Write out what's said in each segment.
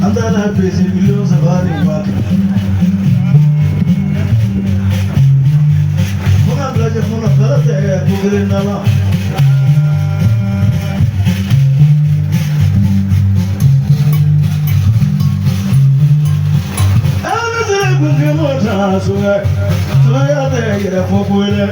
andana pesi million sabari watu muna blaje muna galate ya kugere nala ana zere kunge mota suya suya te gira fokuele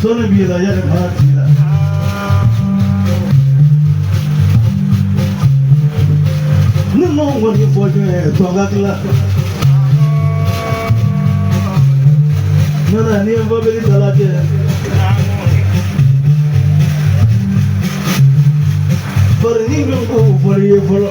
sonu bila yale matila no one for you to agakla nana ni mbabeli dalake for ni go for you for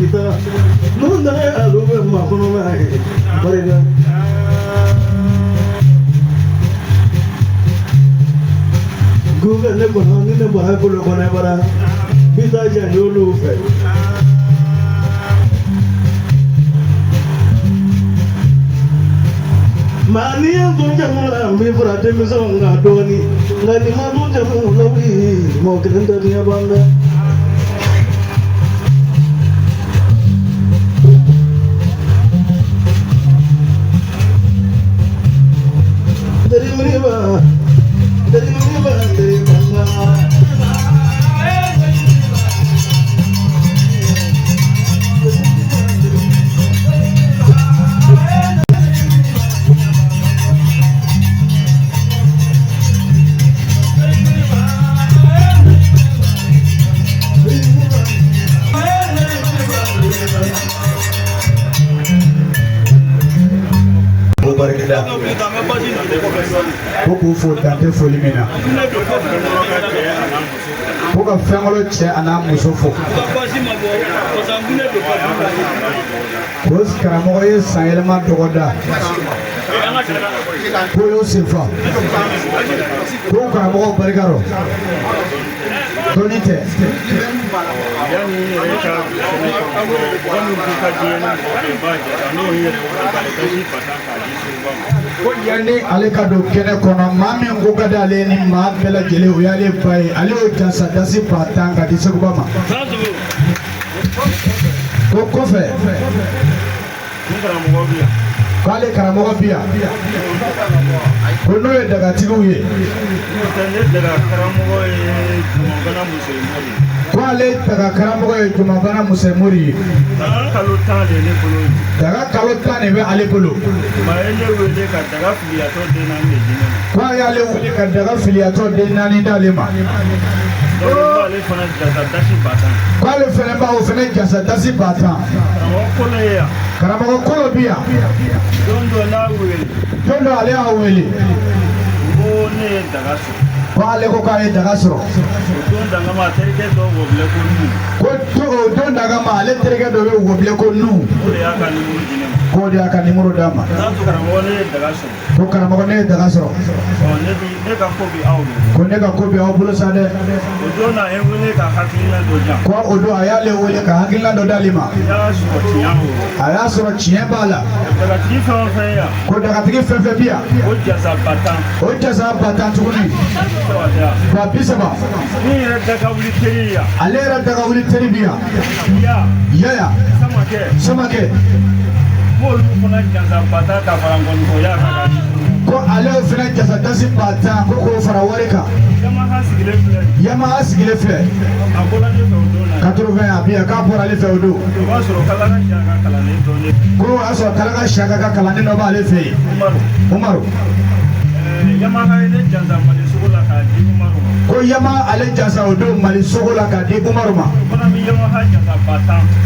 kita nunda ya lu memang kono mai mereka Google le kono ni le bahai kono kono bara bita ja dulu fe mani yang tunja mula mi berade miso ngadoni ngani ma tunja mula wi mau kenda dia bangga dari mana Beaucoup faut tenter folie maintenant. Pour que faire le tien en âme musofo. Rose Karamoye Saïlma Dogoda. Pour Silva. Pour Karamoye Bergaro. Donite. Yani ale ka do kene kono mami ngoga dale ni ma bela jele o yale pai ale o jansa dasi patanga di segubama ko kofe kale karamogo bia ko no e daga tiguye daga karamogo e jumagana musulmani ko ale daga karamogo e jumagana musulmani daga kalota ne be ale bolo ma ele wele ka daga filiato de na ne jine ko ale wele ka daga filiato de na ni dalema ale fana jasa dasi batan ko ale fana ba o fana jasa dasi batan karamogo kolo bia Dondo ale awele o ne daga so ko ale ko ka e daga so don daga ma terke do woble ko nu ko to don daga ma ale terke do woble ko nu ko dia ka ni muro dama to karamo ne daga so to karamo ne daga so o ne ka ko bi awdo ko ne ka ko bi awbulo sade o do na e wele ka hakila do jam ko o do ayale wele ka hakila do dalima ya so tiyawo aya so tiembala daga tifo fe ya ko daga tigi fefe bia o jasa batan tuguni ba bisaba ni daga wuli teriya ale daga wuli teriya ya samake mo lu fana jasa batan ka farangon ko ya ka ko ale fana jasa dasi bata ko ko fara wari kan yama asigile filɛ 80 a biya k'a bɔra ale fɛ o don ko o y'a sɔrɔ Kalaga Siyaka ka kalanden dɔ b'ale fɛ yen Umaru ko Yama ale jasa o don Mali sogo la k'a di Umaru ma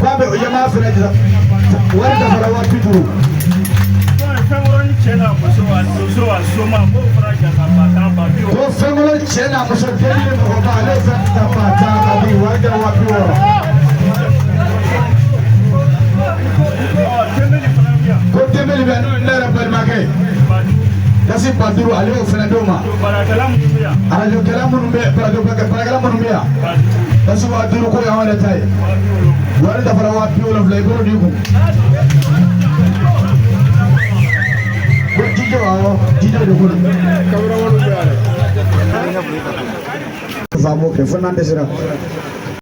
ko a bɛ Yama fana jasa wari dafara 50. ko fɛnkolo cɛ n'a muso den ni mɔgɔba ale fɛ ka batan ka di wari kɛ 60. ko denbeli bɛ ne yɛrɛ balimakɛ dasi 50 ale y'o fana d'o ma arajokɛla minnu bɛ baarakɛla minnu bɛ yan dasi 50 ko y'anw yɛrɛ ta ye wari dafara 70 i b'o di kun ko jijo awɔ jijo de ko faamu kɛ fo n'an dɛsɛra